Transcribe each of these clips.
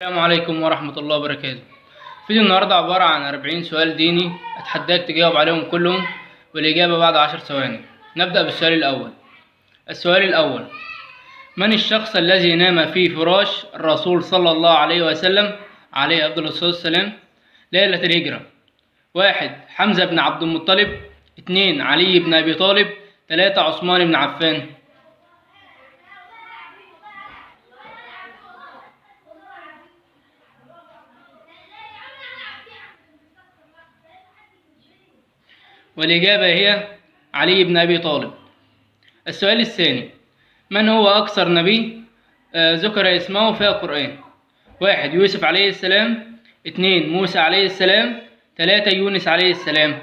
السلام عليكم ورحمة الله وبركاته. فيديو النهاردة عبارة عن 40 سؤال ديني، أتحداك تجاوب عليهم كلهم والإجابة بعد 10 ثواني. نبدأ بالسؤال الأول. السؤال الأول: من الشخص الذي نام في فراش الرسول صلى الله عليه وسلم عليه أفضل الصلاة والسلام ليلة الهجرة؟ 1. حمزة بن عبد المطلب. 2. علي بن أبي طالب. 3. عثمان بن عفان. والإجابة هي علي بن أبي طالب. السؤال الثاني: من هو أكثر نبي ذكر اسمه في القرآن؟ 1. يوسف عليه السلام. 2. موسى عليه السلام. 3. يونس عليه السلام.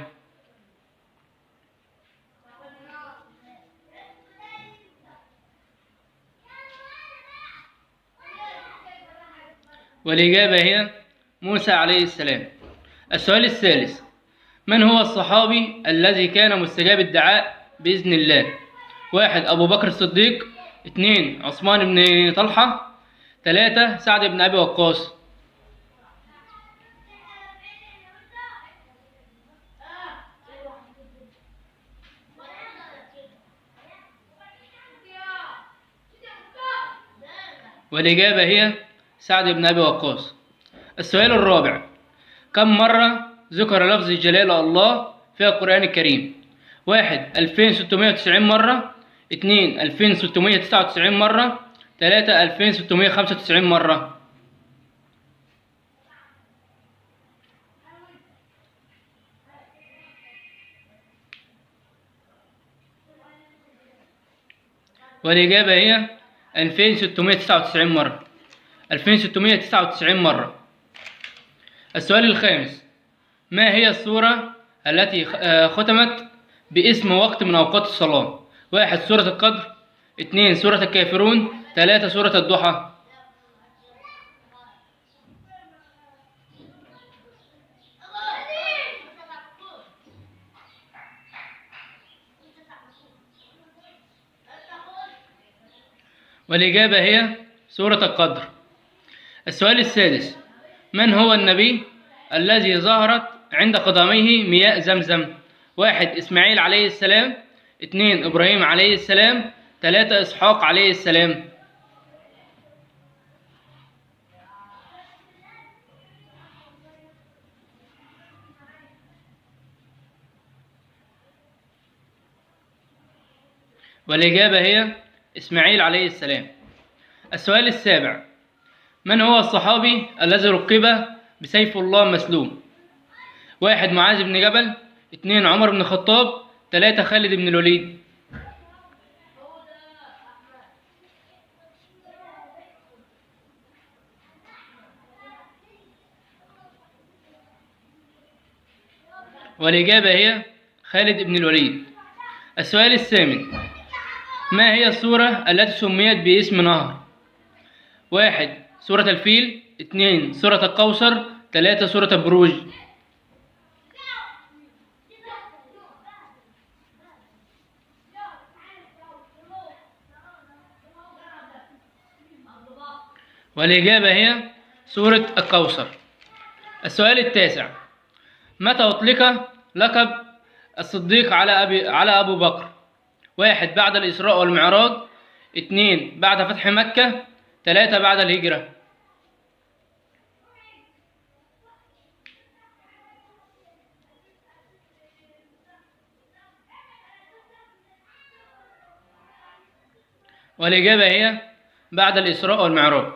والإجابة هي موسى عليه السلام. السؤال الثالث: من هو الصحابي الذي كان مستجاب الدعاء بإذن الله؟ 1. أبو بكر الصديق. 2. عثمان بن طلحة. 3. سعد بن أبي وقاص. والإجابة هي سعد بن أبي وقاص. السؤال الرابع: كم مرة ذكر لفظ جلال الله في القرآن الكريم؟ 1. 2690 مرة. 2. 2699 مرة. 3. 2695 مرة. والإجابة هي 2699 مرة. 2699 مرة. السؤال الخامس: ما هي السورة التي ختمت باسم وقت من أوقات الصلاة؟ 1. سورة القدر. 2. سورة الكافرون. 3. سورة الضحى. والإجابة هي سورة القدر. السؤال السادس: من هو النبي الذي ظهرت عند قدميه مياه زمزم؟ 1. إسماعيل عليه السلام. 2. إبراهيم عليه السلام. 3. إسحاق عليه السلام. والإجابة هي إسماعيل عليه السلام. السؤال السابع: من هو الصحابي الذي ركب بسيف الله مسلوم؟ 1. معاذ بن جبل. 2. عمر بن الخطاب. 3. خالد بن الوليد. والإجابة هي خالد بن الوليد. السؤال الثامن: ما هي السورة التي سميت باسم نهر؟ 1. سورة الفيل. 2. سورة الكوثر. 3. سورة البروج. والإجابة هي سورة الكوثر. السؤال التاسع: متى أطلق لقب الصديق على أبو بكر؟ 1. بعد الإسراء والمعراج. 2. بعد فتح مكة. 3. بعد الهجرة. والإجابة هي بعد الإسراء والمعراج.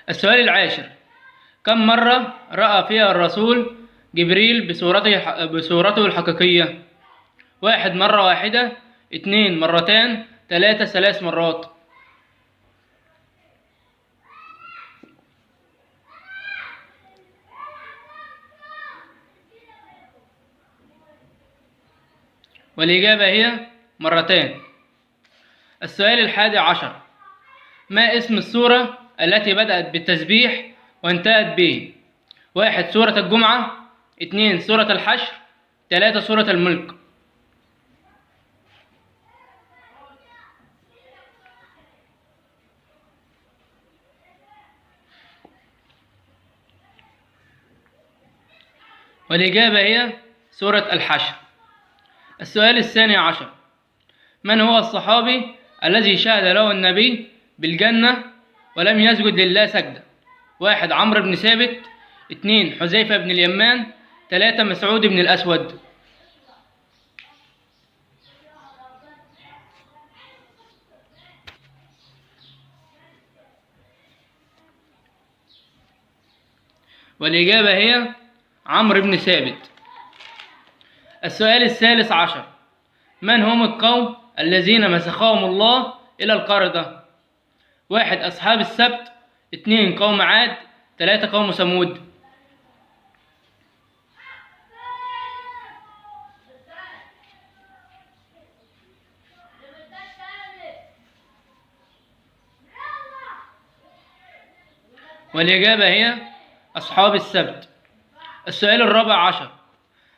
السؤال العاشر: كم مرة رأى فيها الرسول جبريل بصورته الحقيقية؟ 1. مرة واحدة. 2. مرتان. 3. 3 مرات. والإجابة هي مرتان. السؤال الحادي عشر: ما اسم السورة التي بدأت بالتسبيح وانتهت به؟ 1. سورة الجمعة. 2. سورة الحشر. 3. سورة الملك. والإجابة هي سورة الحشر. السؤال الثاني عشر: من هو الصحابي الذي شهد له النبي بالجنة ولم يسجد لله سجدة؟ 1 عمرو بن ثابت، 2 حذيفة بن اليمان، 3 مسعود بن الأسود. والإجابة هي عمرو بن ثابت. السؤال الثالث عشر: من هم القوم الذين مسخهم الله إلى القردة؟ 1 أصحاب السبت، 2 قوم عاد، 3 قوم ثمود. والإجابة هي أصحاب السبت. السؤال الرابع عشر: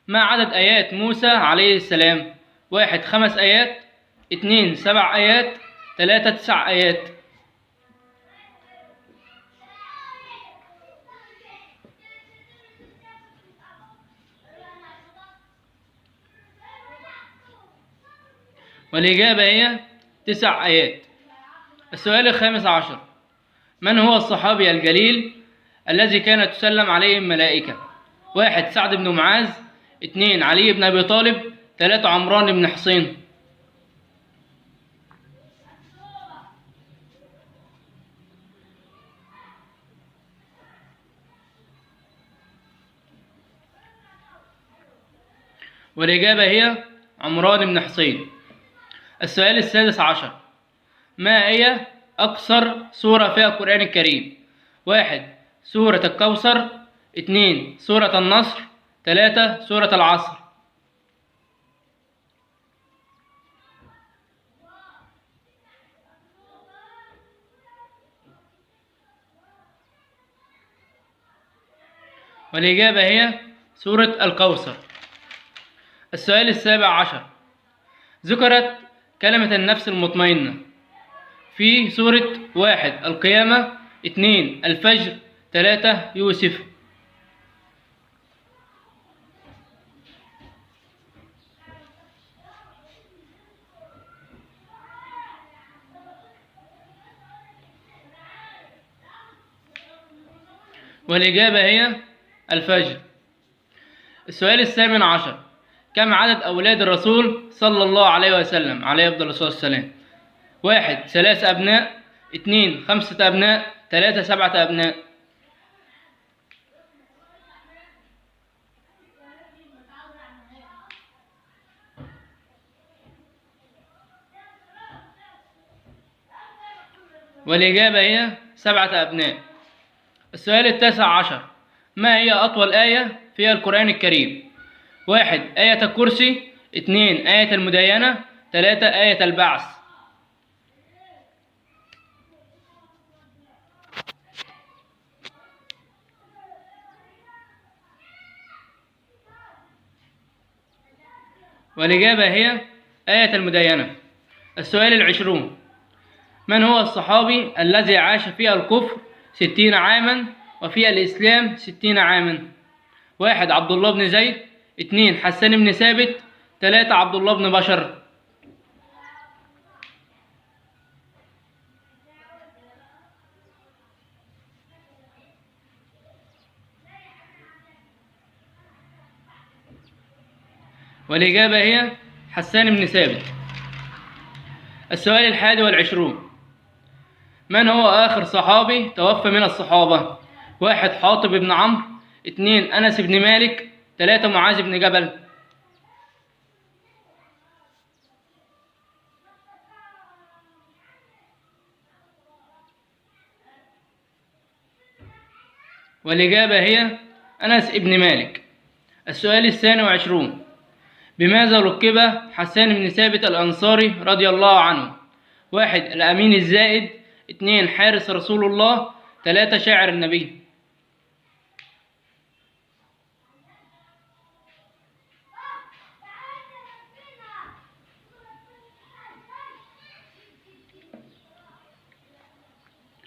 ما عدد آيات موسى عليه السلام؟ 1 5 آيات، 2 7 آيات، 3 9 آيات. والإجابة هي 9 آيات. السؤال الخامس عشر: من هو الصحابي الجليل الذي كانت تسلم عليه الملائكة؟ 1 سعد بن معاذ، 2 علي بن أبي طالب، 3 عمران بن حصين. والإجابة هي عمران بن حصين. السؤال السادس عشر: ما هي أقصر سورة في القرآن الكريم؟ 1 سورة الكوثر، 2 سورة النصر، 3 سورة العصر. والإجابة هي سورة الكوثر. السؤال السابع عشر: ذكرت كلمة النفس المطمئنة في سورة 1 القيامة، 2 الفجر، 3 يوسف. والإجابة هي الفجر. السؤال الثامن عشر: كم عدد أولاد الرسول صلى الله عليه وسلم عليه أفضل الصلاة والسلام؟ 1 3 أبناء، 2 5 أبناء، 3 7 أبناء. والإجابة هي 7 أبناء. السؤال التاسع عشر: ما هي أطول آية في القرآن الكريم؟ 1 آية الكرسي، 2 آية المداينة، 3 آية البعث. والإجابة هي آية المداينة. السؤال العشرون: من هو الصحابي الذي عاش في الكفر 60 عاما وفي الإسلام 60 عاما؟ 1 عبد الله بن زيد، 2 حسان بن ثابت، 3 عبد الله بن بشر. والإجابة هي حسان بن ثابت. السؤال الحادي والعشرون: من هو آخر صحابي توفى من الصحابة؟ 1 حاطب بن عمرو، 2 أنس بن مالك، 3 معاذ بن جبل. والإجابة هي أنس بن مالك. السؤال الثاني والعشرون: بماذا لقب حسان بن ثابت الأنصاري رضي الله عنه؟ 1 الأمين الزائد، 2 حارس رسول الله، 3 شاعر النبي.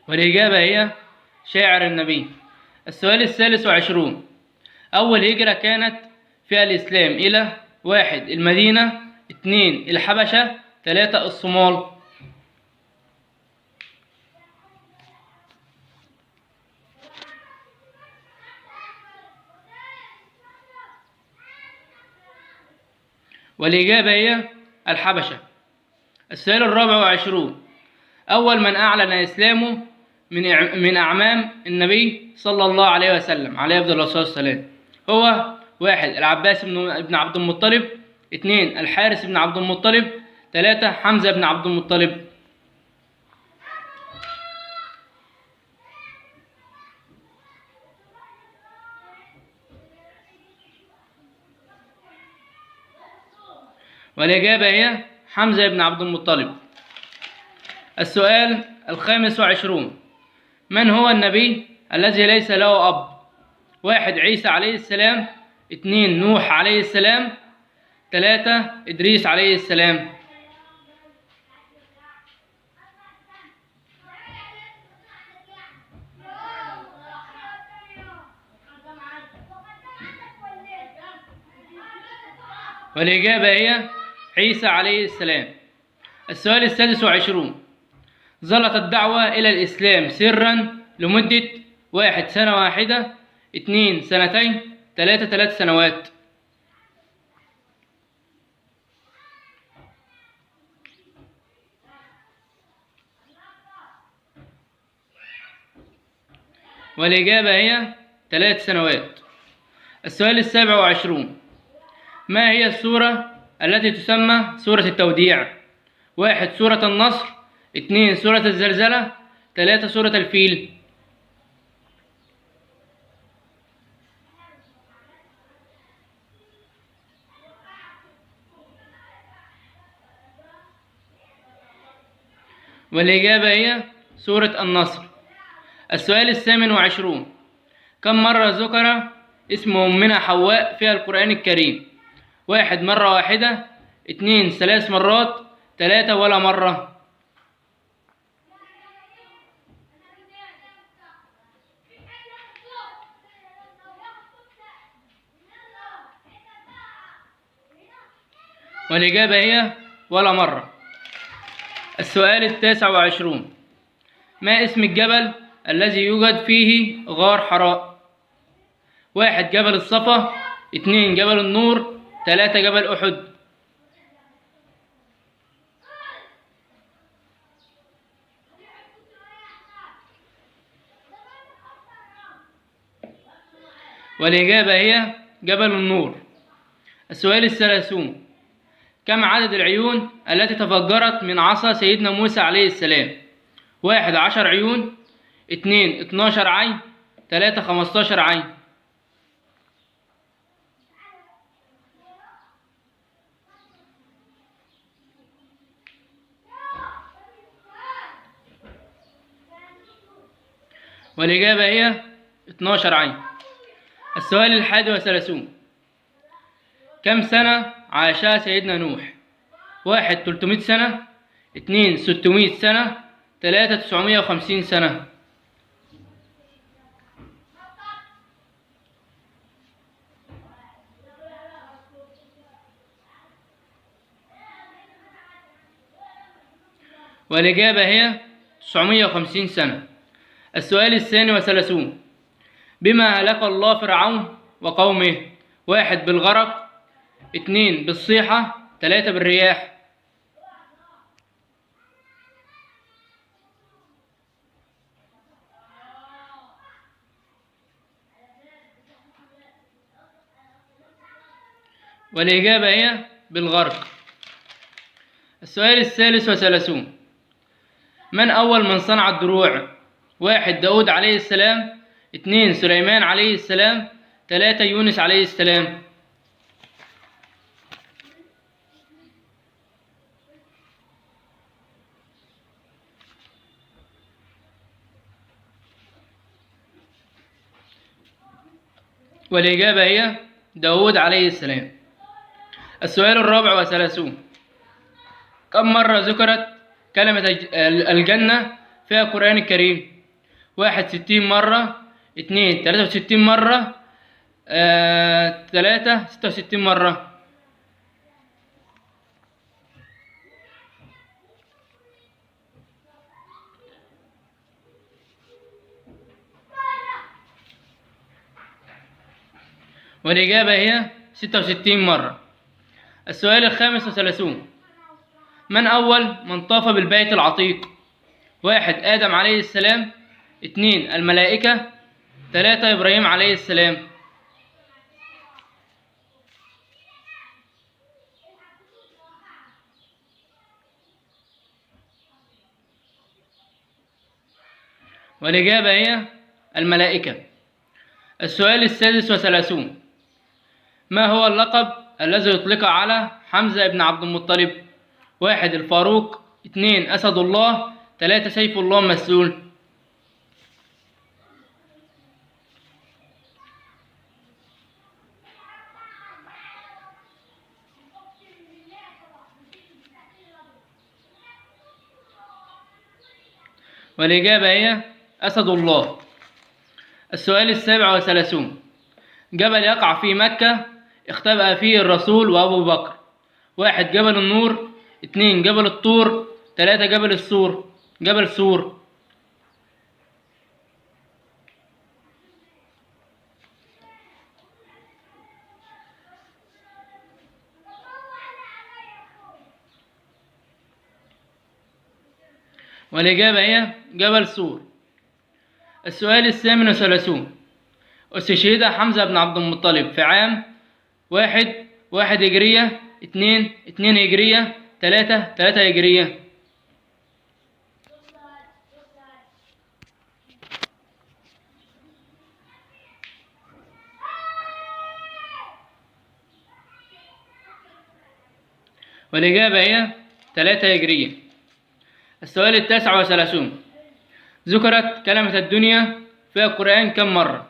والإجابة هي شاعر النبي. السؤال الثالث والعشرون: أول هجرة كانت فيها الإسلام إلى: 1 المدينة، 2 الحبشة، 3 الصومال. والإجابة هي الحبشة. السؤال 24: أول من أعلن إسلامه من أعمام النبي صلى الله عليه وسلم عليه أفضل الصلاة والسلام هو: 1 العباس بن عبد المطلب، 2 الحارث بن عبد المطلب، 3 حمزة بن عبد المطلب. والإجابة هي حمزة بن عبد المطلب. السؤال 25: من هو النبي الذي ليس له أب؟ 1 عيسى عليه السلام، 2 نوح عليه السلام، 3 إدريس عليه السلام. والإجابة هي عيسى عليه السلام. السؤال 26: ظلت الدعوة إلى الإسلام سرا لمدة: 1 سنة واحدة، 2 سنتين، 3 سنوات. والإجابة هي 3 سنوات. السؤال 27: ما هي السورة التي تسمى سورة التوديع؟ 1 سورة النصر، 2 سورة الزلزلة، 3 سورة الفيل. والإجابة هي سورة النصر. السؤال 28: كم مرة ذكر اسم أمنا حواء في القرآن الكريم؟ 1 مرة واحدة، 2 3 مرات، 3 ولا مرة. والإجابة هي ولا مرة. السؤال 29: ما اسم الجبل الذي يوجد فيه غار حراء؟ 1 جبل الصفا، 2 جبل النور، 3 جبل أحد. والإجابة هي جبل النور. السؤال 30: كم عدد العيون التي تفجرت من عصا سيدنا موسى عليه السلام؟ 1 10 عيون، 2 12 عين، 3 15 عين. والإجابة هي 12 عين. السؤال 31: كم سنة عاشها سيدنا نوح؟ 1 300 سنة، 2 600 سنة، 3 950 سنة. والإجابة هي 950 سنة. السؤال 32: بما هلك الله فرعون وقومه؟ 1 بالغرق، 2 بالصيحة، 3 بالرياح. والإجابة هي بالغرق. السؤال 33: من أول من صنع الدروع؟ 1 داود عليه السلام، 2 سليمان عليه السلام، 3 يونس عليه السلام. والإجابة هي داود عليه السلام. السؤال 34: كم مرة ذكرت كلمة الجنة في القرآن الكريم؟ 1 60 مرة، 2 63 مرة، 3 66 مرة. والإجابة هي 66 مرة. السؤال 35: من أول من طاف بالبيت العتيق؟ 1 آدم عليه السلام، 2 الملائكة، 3 إبراهيم عليه السلام. والإجابة هي الملائكة. السؤال 36: ما هو اللقب الذي يطلق على حمزة بن عبد المطلب؟ 1 الفاروق، 2 أسد الله، 3 سيف الله المسلول. والإجابة هي أسد الله. السؤال 37: جبل يقع في مكة اختبأ فيه الرسول وأبو بكر. 1 جبل النور، 2 جبل الطور، 3 جبل سور. والإجابة هي جبل سور. السؤال 38: استشهد حمزة بن عبد المطلب في عام 1 هجرية، 2 هجرية، 3 هجرية. والإجابة هي 3 هجرية. السؤال 39: ذكرت كلمة الدنيا في القرآن كم مرة؟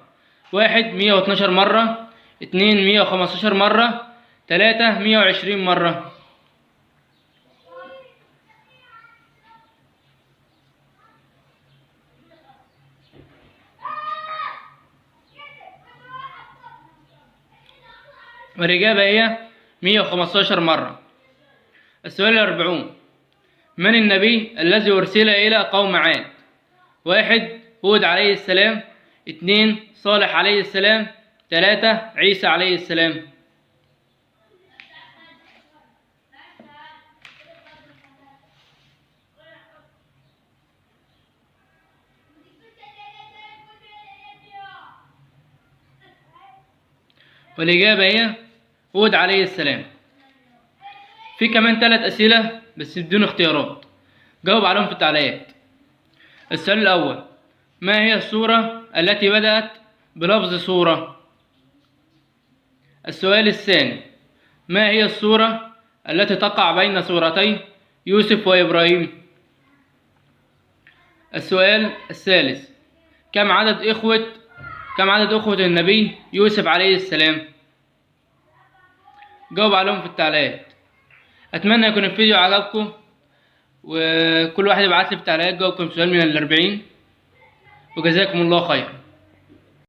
1 112 مرة، 2 115 مرة، 3 120 مرة. والإجابة هي 115 مرة. السؤال 40: من النبي الذي أرسل إلى قوم عاد؟ 1 هود عليه السلام، 2 صالح عليه السلام، 3 عيسى عليه السلام. والإجابة هي هود عليه السلام. في كمان 3 أسئلة بس بدون اختيارات، جاوب عليهم في التعليقات. السؤال الأول: ما هي السورة التي بدأت بلفظ سورة؟ السؤال الثاني: ما هي السورة التي تقع بين سورتي يوسف وإبراهيم؟ السؤال الثالث: كم عدد أخوة النبي يوسف عليه السلام؟ جاوب عليهم في التعليقات. أتمنى يكون الفيديو عجبكم، وكل واحد يبعت لي في التعليقات جاوبكم سؤال من 40، وجزاكم الله خير.